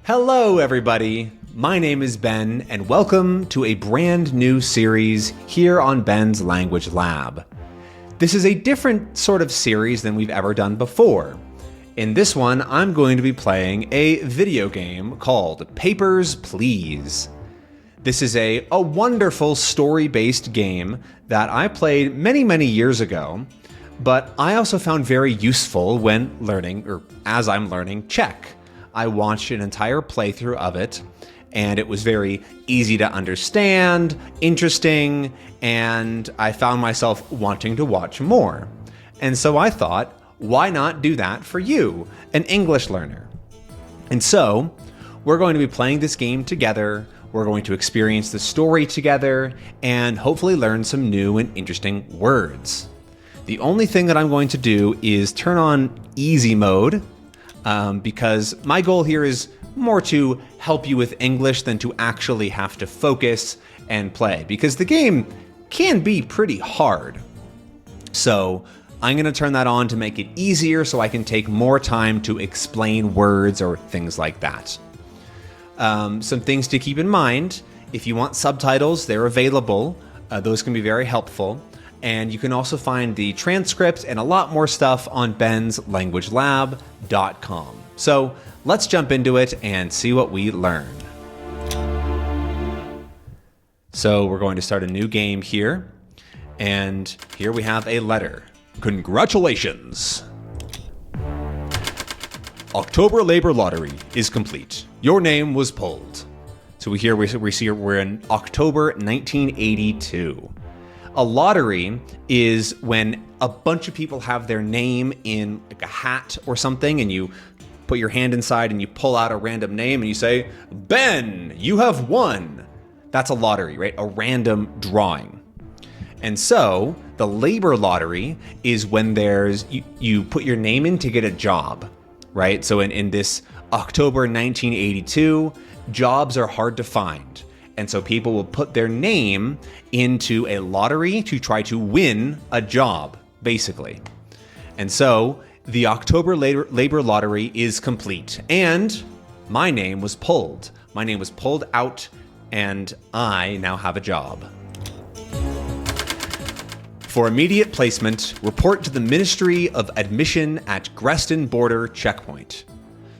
Hello, everybody. My name is Ben, and welcome to a brand new series here on Ben's Language Lab. This is a different sort of series than we've ever done before. In this one, I'm going to be playing a video game called Papers, Please. This is a wonderful story-based game that I played many years ago, but I also found very useful when learning, or as I'm learning Czech. I watched an entire playthrough of it, and it was very easy to understand, interesting, and I found myself wanting to watch more. And so I thought, why not do that for you, an English learner? And so, we're going to be playing this game together, we're going to experience the story together, and hopefully learn some new and interesting words. The only thing that I'm going to do is turn on easy mode, because my goal here is more to help you with English than to actually have to focus and play, because the game can be pretty hard. So I'm going to turn that on to make it easier so I can take more time to explain words or things like that. Some things to keep in mind: if you want subtitles, they're available. Those can be very helpful. And you can also find the transcript and a lot more stuff on benslanguagelab.com. So let's jump into it and see what we learn. So we're going to start a new game here. And here we have a letter. Congratulations! October Labor Lottery is complete. Your name was pulled. So we see we're in October 1982. A lottery is when a bunch of people have their name in like a hat or something, and you put your hand inside and you pull out a random name and you say, Ben, you have won. That's a lottery, right? A random drawing. And so the labor lottery is when you put your name in to get a job, right? So in this October 1982, jobs are hard to find. And so people will put their name into a lottery to try to win a job, basically. And so the October labor lottery is complete. And my name was pulled. My name was pulled out, and I now have a job. For immediate placement, report to the Ministry of Admission at Greston Border Checkpoint.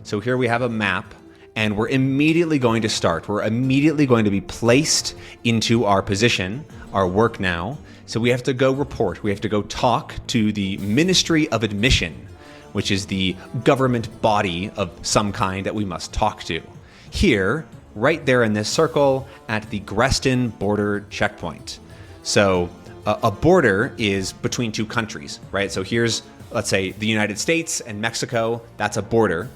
So here we have a map. And we're immediately going to start. We're immediately going to be placed into our position, our work now. So we have to go report. We have to go talk to the Ministry of Admission, which is the government body of some kind that we must talk to. Here, right there in this circle, at the Greston Border Checkpoint. So a border is between two countries, right? So here's, let's say, the United States and Mexico. That's a border.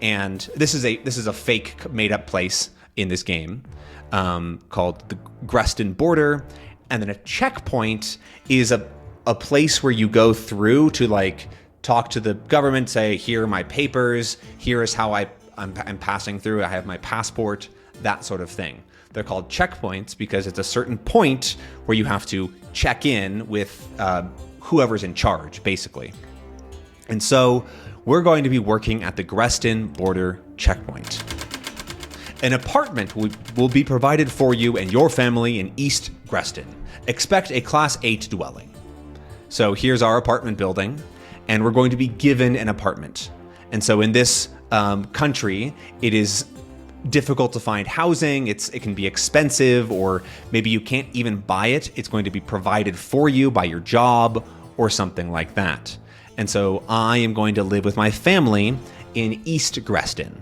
And this is a fake made-up place in this game called the Greston Border. And then a checkpoint is a place where you go through to like talk to the government, say, here are my papers, here is how I'm passing through, I have my passport, that sort of thing. They're called checkpoints because it's a certain point where you have to check in with whoever's in charge, basically. And so we're going to be working at the Greston Border Checkpoint. An apartment will be provided for you and your family in East Greston. Expect a Class 8 dwelling. So here's our apartment building, and we're going to be given an apartment. And so in this country, it is difficult to find housing. It can be expensive, or maybe you can't even buy it. It's going to be provided for you by your job or something like that. And so I am going to live with my family in East Greston.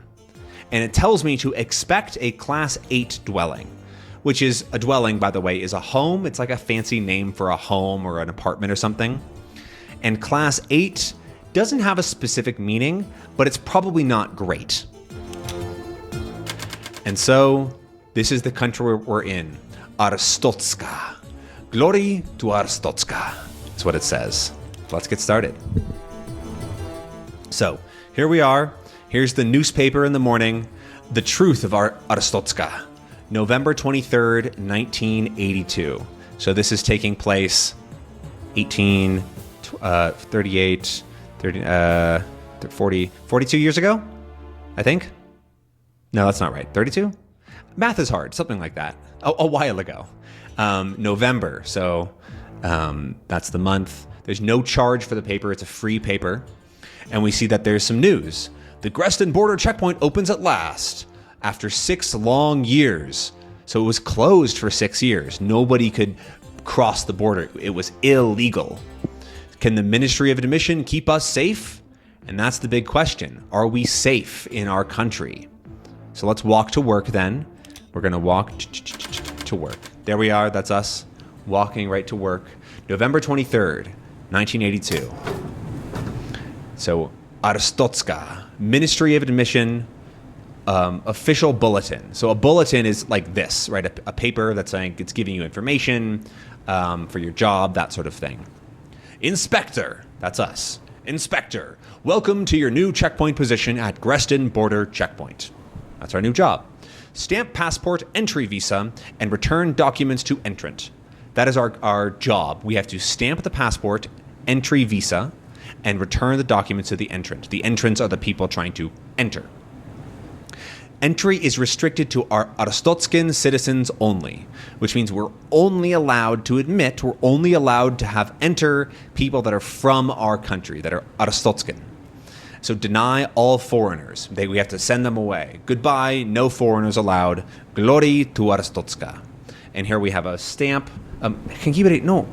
And it tells me to expect a Class 8 dwelling, which is a dwelling, by the way, is a home. It's like a fancy name for a home or an apartment or something. And Class 8 doesn't have a specific meaning, but it's probably not great. And so this is the country we're in, Arstotzka. Glory to Arstotzka, is what it says. Let's get started. So here we are. Here's the newspaper in the morning. The Truth of Arstotzka, November 23rd, 1982. So this is taking place 42 years ago, I think. No, that's not right. 32? Math is hard. Something like that. A while ago. November. So that's the month. There's no charge for the paper. It's a free paper. And we see that there's some news. The Grestin border checkpoint opens at last after 6 long years. So it was closed for 6 years. Nobody could cross the border. It was illegal. Can the Ministry of Admission keep us safe? And that's the big question. Are we safe in our country? So let's walk to work then. We're going to walk to work. There we are. That's us walking right to work. November 23rd, 1982. So Arstotzka, Ministry of Admission, official bulletin. So a bulletin is like this, right? A paper that's saying it's giving you information for your job, that sort of thing. Inspector, that's us. Inspector, welcome to your new checkpoint position at Grestin Border Checkpoint. That's our new job. Stamp passport, entry visa, and return documents to entrant. That is our job. We have to stamp the passport, entry visa, and return the documents to the entrant. The entrants are the people trying to enter. Entry is restricted to our Arstotzkan citizens only, which means we're only allowed to admit, we're only allowed to have enter people that are from our country, that are Arstotzkan. So deny all foreigners. We have to send them away. Goodbye, no foreigners allowed. Glory to Arstotzka. And here we have a stamp. No,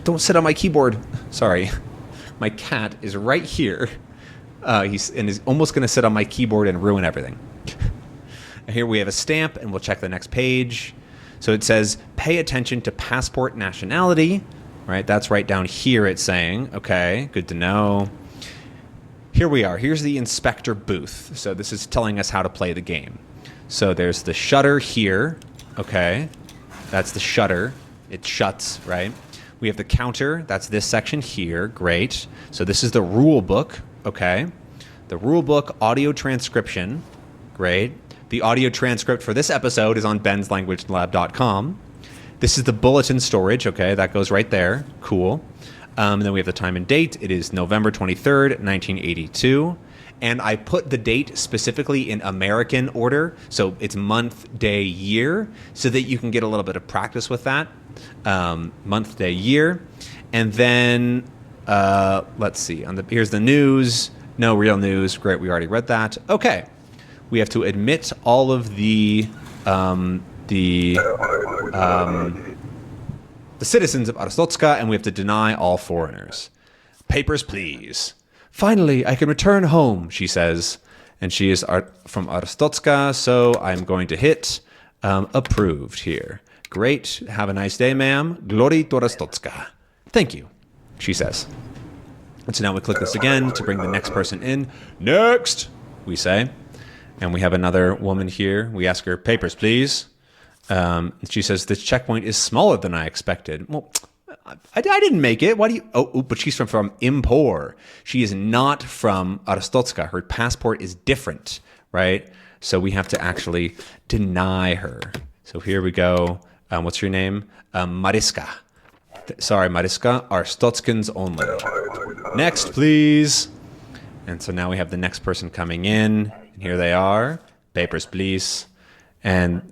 don't sit on my keyboard. Sorry. My cat is right here. He's almost going to sit on my keyboard and ruin everything. Here we have a stamp, and we'll check the next page. So it says, pay attention to passport nationality. Right, that's right down here it's saying. Okay, good to know. Here we are. Here's the inspector booth. So this is telling us how to play the game. So there's the shutter here. Okay, that's the shutter. It shuts, right? We have the counter. That's this section here. Great. So this is the rule book. Okay. The rule book audio transcription. Great. The audio transcript for this episode is on benslanguagelab.com. This is the bulletin storage. Okay, that goes right there. Cool. And then we have the time and date. It is November 23rd, 1982. And I put the date specifically in American order. So it's month, day, year, so that you can get a little bit of practice with that. Month, day, year. And then, let's see. Here's the news. No real news. Great, we already read that. Okay. We have to admit all of the citizens of Arstotzka, and we have to deny all foreigners. Papers, please. Finally, I can return home, she says. And she is from Arstotzka, so I'm going to hit approved here. Great. Have a nice day, ma'am. Glory to Arstotzka. Thank you, she says. And so now we click this again to bring the next person in. Next, we say. And we have another woman here. We ask her, papers, please. She says, this checkpoint is smaller than I expected. Well, I didn't make it. Why do you? Oh, but she's from Impor. She is not from Arstotzka. Her passport is different, right? So we have to actually deny her. So here we go. What's your name? Mariska. Sorry, Mariska. Arstotzkans only. Next, please. And so now we have the next person coming in. And here they are. Papers, please. And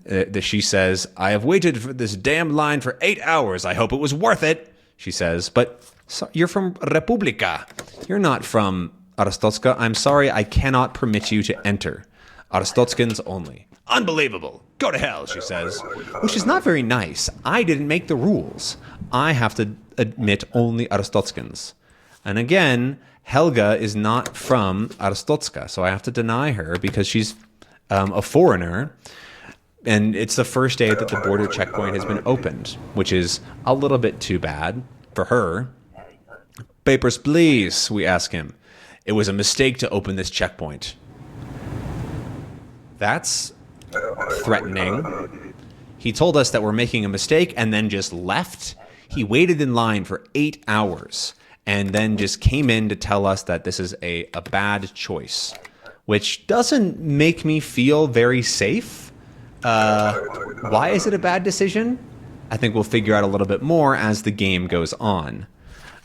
she says, I have waited for this damn line for 8 hours. I hope it was worth it, she says. But you're from Republika. You're not from Arstotzka. I'm sorry, I cannot permit you to enter. Arstotzkans only. Unbelievable. Go to hell, she says. Which is not very nice. I didn't make the rules. I have to admit only Arstotzkans. And again, Helga is not from Arstotzka, so I have to deny her because she's a foreigner. And it's the first day that the border checkpoint has been opened, which is a little bit too bad for her. Papers, please, we ask him. It was a mistake to open this checkpoint. That's threatening. He told us that we're making a mistake and then just left. He waited in line for 8 hours and then just came in to tell us that this is a bad choice, which doesn't make me feel very safe. Why is it a bad decision? I think we'll figure out a little bit more as the game goes on.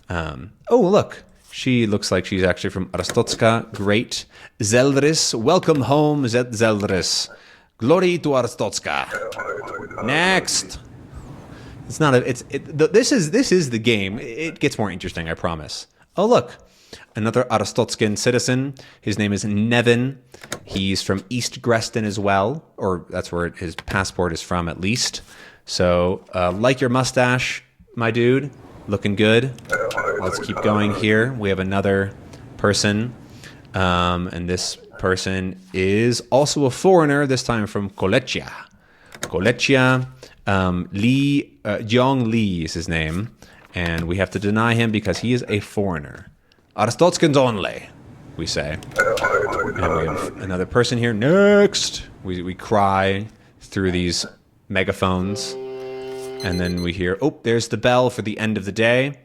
Oh, look, She looks like she's actually from Arstotzka. Great. Zeldris, welcome home, Zeldris. Glory to Arstotzka. Next. It's not a. This is the game. It gets more interesting, I promise. Oh look, another Arstotzkan citizen. His name is Nevin. He's from East Grestin as well, or that's where his passport is from at least. So, like your mustache, my dude, looking good. Let's keep going here. We have another person, and this person is also a foreigner. This time from Kolechia. Kolechia. Jiang Li is his name, and we have to deny him because he is a foreigner. Arstotzkans only, we say. And we have another person here. Next! We cry through these megaphones, and then we hear, oh, there's the bell for the end of the day.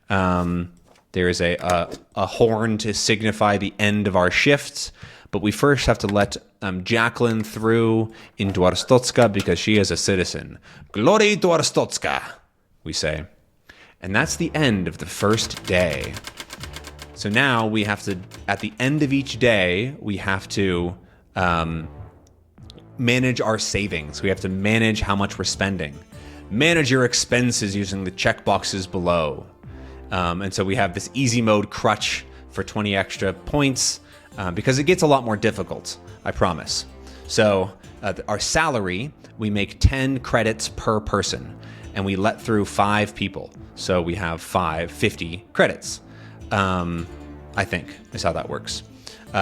There is a horn to signify the end of our shifts, but we first have to let Jacqueline through into Arstotzka because she is a citizen. Glory to Arstotzka, we say. And that's the end of the first day. So now we have to, at the end of each day, we have to manage our savings. We have to manage how much we're spending. Manage your expenses using the checkboxes below. And so we have this easy mode crutch for 20 extra points. Because it gets a lot more difficult, I promise. So our salary, we make 10 credits per person, and we let through 5 people. So we have 50 credits, I think is how that works.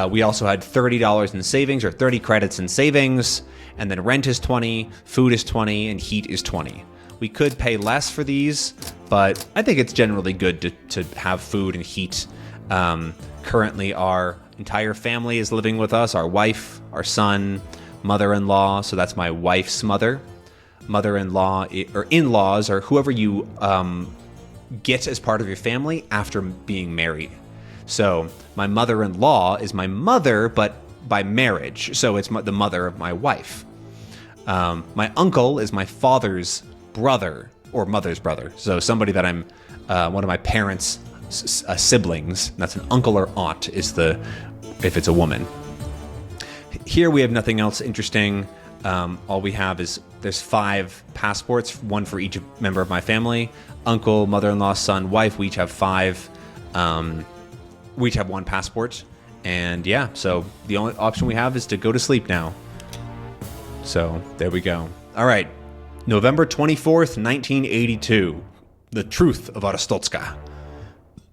We also had $30 in savings, or 30 credits in savings, and then rent is 20, food is 20, and heat is 20. We could pay less for these, but I think it's generally good to have food and heat. Currently, our entire family is living with us, our wife, our son, mother-in-law, so that's my wife's mother. Mother-in-law, or in-laws, or whoever you get as part of your family after being married. So my mother-in-law is my mother, but by marriage, so it's the mother of my wife. My uncle is my father's brother, or mother's brother, so somebody that I'm one of my parents' siblings. That's an uncle or aunt if it's a woman. Here we have nothing else interesting. All we have is there's 5 passports, one for each member of my family. Uncle, mother-in-law, son, wife. We each have 5. We each have 1 passport. And yeah, so the only option we have is to go to sleep now. So there we go. All right, November 24th, 1982. The truth of Arstotzka.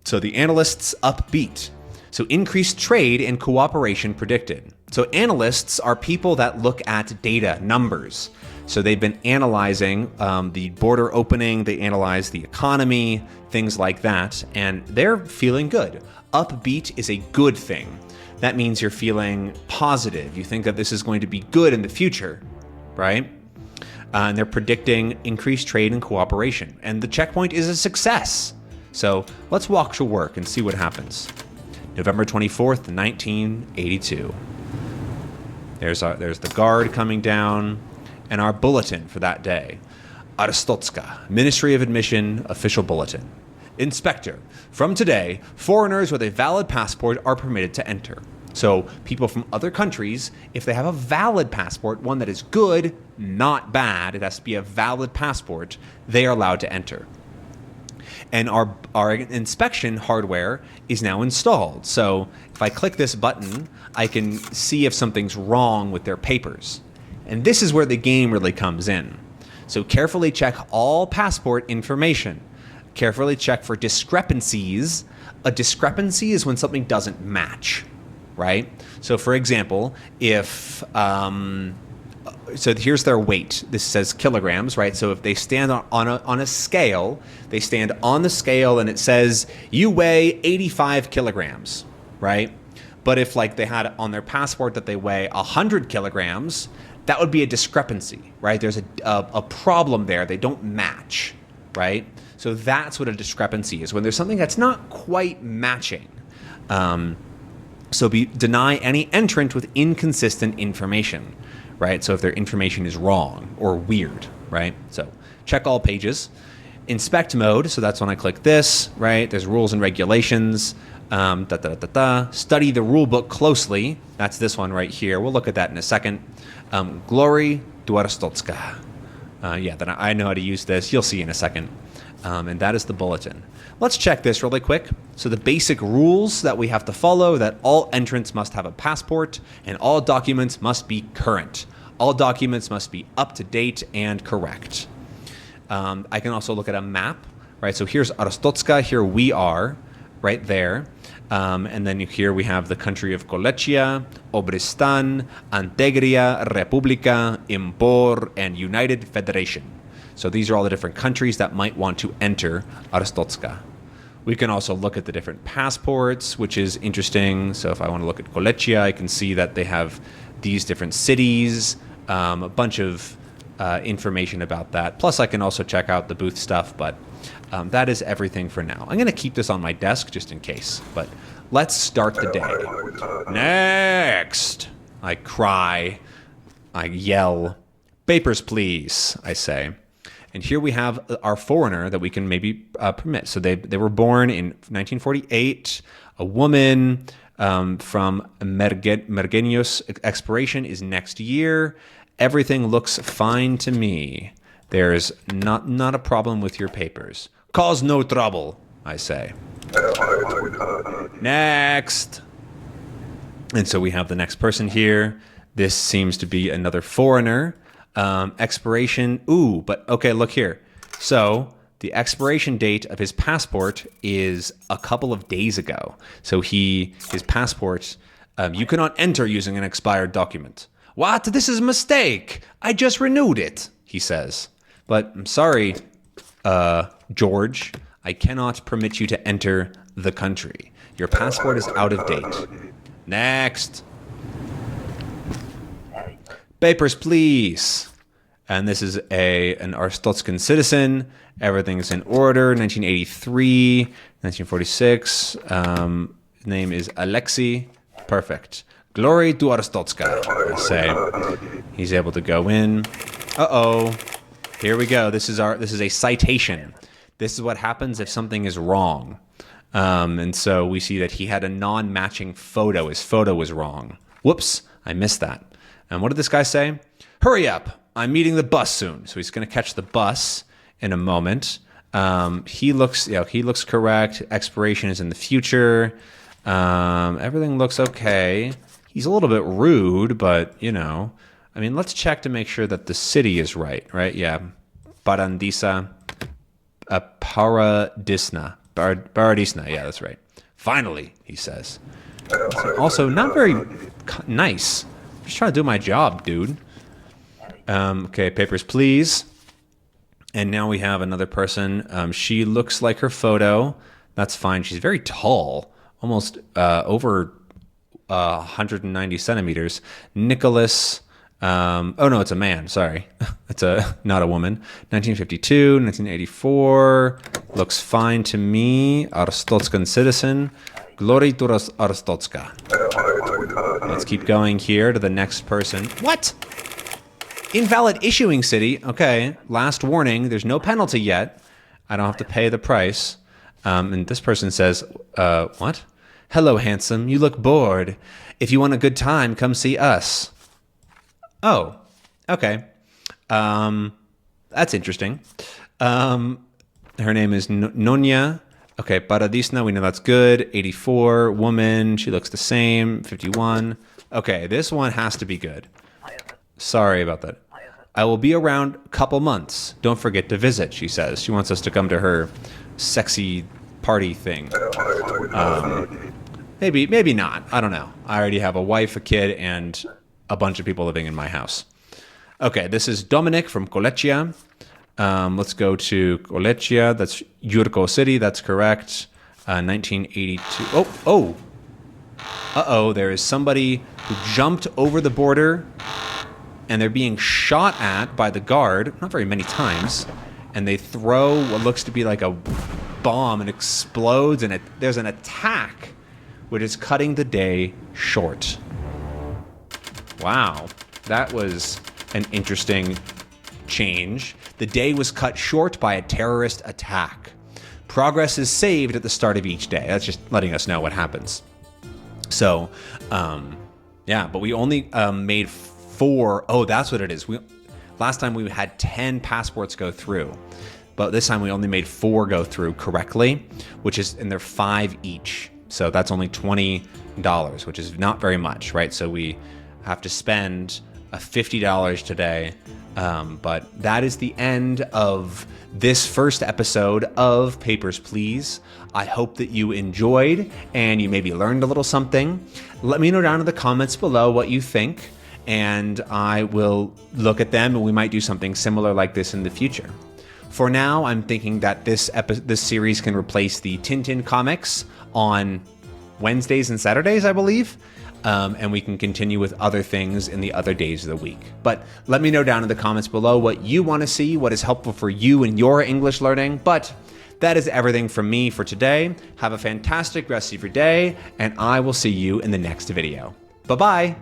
So the analysts upbeat. So increased trade and cooperation predicted. So analysts are people that look at data, numbers. So they've been analyzing the border opening, they analyze the economy, things like that, and they're feeling good. Upbeat is a good thing. That means you're feeling positive. You think that this is going to be good in the future, right? And they're predicting increased trade and cooperation. And the checkpoint is a success. So let's walk to work and see what happens. November 24th, 1982. There's the guard coming down, and our bulletin for that day. Arstotzka, Ministry of Admission, official bulletin. Inspector, from today, foreigners with a valid passport are permitted to enter. So people from other countries, if they have a valid passport, one that is good, not bad, it has to be a valid passport, they are allowed to enter. And our inspection hardware is now installed. So if I click this button, I can see if something's wrong with their papers. And this is where the game really comes in. So carefully check all passport information. Carefully check for discrepancies. A discrepancy is when something doesn't match, right? So for example, if so here's their weight. This says kilograms, right? So if they stand on a scale, they stand on the scale and it says you weigh 85 kilograms, right? But if like they had on their passport that they weigh 100 kilograms, that would be a discrepancy, right? There's a problem there. They don't match, right? So that's what a discrepancy is, when there's something that's not quite matching. So deny any entrant with inconsistent information, right? So if their information is wrong or weird, right? So check all pages. Inspect mode, so that's when I click this, right? There's rules and regulations. Study the rule book closely. That's this one right here. We'll look at that in a second. Glory to Aristotska. Yeah, then I know how to use this. You'll see in a second. And that is the bulletin. Let's check this really quick. So the basic rules that we have to follow, that all entrants must have a passport and all documents must be current. All documents must be up to date and correct. I can also look at a map, right? So here's Aristotska. Here we are, right there. And then here we have the country of Kolechia, Obristan, Antegria, Republica, Impor, and United Federation. So these are all the different countries that might want to enter Aristotska. We can also look at the different passports, which is interesting. So if I want to look at Kolechia, I can see that they have these different cities, a bunch of information about that. Plus, I can also check out the booth stuff, but that is everything for now. I'm going to keep this on my desk just in case, but let's start the day. Next! I cry. I yell. Papers, please, I say. And here we have our foreigner that we can maybe permit. So they were born in 1948. A woman from Mergenius. Expiration is next year. Everything looks fine to me. There's not a problem with your papers. Cause no trouble, I say. Next. And so we have the next person here. This seems to be another foreigner. Expiration. Ooh, but okay, look here. So the expiration date of his passport is a couple of days ago. So his passport, you cannot enter using an expired document. What? This is a mistake. I just renewed it, he says. But I'm sorry, George, I cannot permit you to enter the country. Your passport is out of date. Next. Papers, please. And this is an Aristotskan citizen. Everything's in order. 1983, 1946. His name is Alexei. Perfect. Glory to Aristotska, I say. He's able to go in. Uh-oh. Here we go. This is a citation. This is what happens if something is wrong. And so we see that he had a non-matching photo. His photo was wrong. Whoops, I missed that. And what did this guy say? Hurry up. I'm meeting the bus soon. So he's going to catch the bus in a moment. He looks correct. Expiration is in the future. Everything looks okay. He's a little bit rude, but, I mean, let's check to make sure that the city is right? Yeah. Paradisa. Paradisna. Paradisna. Yeah, that's right. Finally, he says. Also, not very nice. I'm just trying to do my job, dude. Okay, papers, please. And now we have another person. She looks like her photo. That's fine. She's very tall, almost over 190 centimeters. Nicholas. Oh, no, it's a man. Sorry. It's not a woman. 1952, 1984. Looks fine to me. Aristotskan citizen. Glory to Aristotska. Let's keep going here to the next person. What? Invalid issuing city. Okay, last warning. There's no penalty yet. I don't have to pay the price. And this person says, what? Hello, handsome. You look bored. If you want a good time, come see us. Oh, okay. That's interesting. Her name is Nonya. Okay, Paradisna, we know that's good. 84, woman, she looks the same. 51. Okay, this one has to be good. Sorry about that. I will be around a couple months. Don't forget to visit, she says. She wants us to come to her sexy party thing. Maybe not. I don't know. I already have a wife, a kid, and a bunch of people living in my house. Okay, this is Dominic from Kolechia. Let's go to Kolechia. That's Yurko City. That's correct. 1982. Oh. Uh-oh, there is somebody who jumped over the border, and they're being shot at by the guard, not very many times, and they throw what looks to be like a bomb and explodes, and there's an attack, which is cutting the day short. Wow, that was an interesting change. The day was cut short by a terrorist attack. Progress is saved at the start of each day. That's just letting us know what happens. So, yeah, but we only made 4. Oh, that's what it is. Last time we had 10 passports go through, but this time we only made 4 go through correctly, and they're 5 each. So that's only $20, which is not very much, right? So we have to spend $50 today. But that is the end of this first episode of Papers, Please. I hope that you enjoyed and you maybe learned a little something. Let me know down in the comments below what you think, and I will look at them, and we might do something similar like this in the future. For now, I'm thinking that this series can replace the Tintin comics on Wednesdays and Saturdays, I believe. And we can continue with other things in the other days of the week. But let me know down in the comments below what you want to see, what is helpful for you in your English learning. But that is everything from me for today. Have a fantastic rest of your day, and I will see you in the next video. Bye-bye.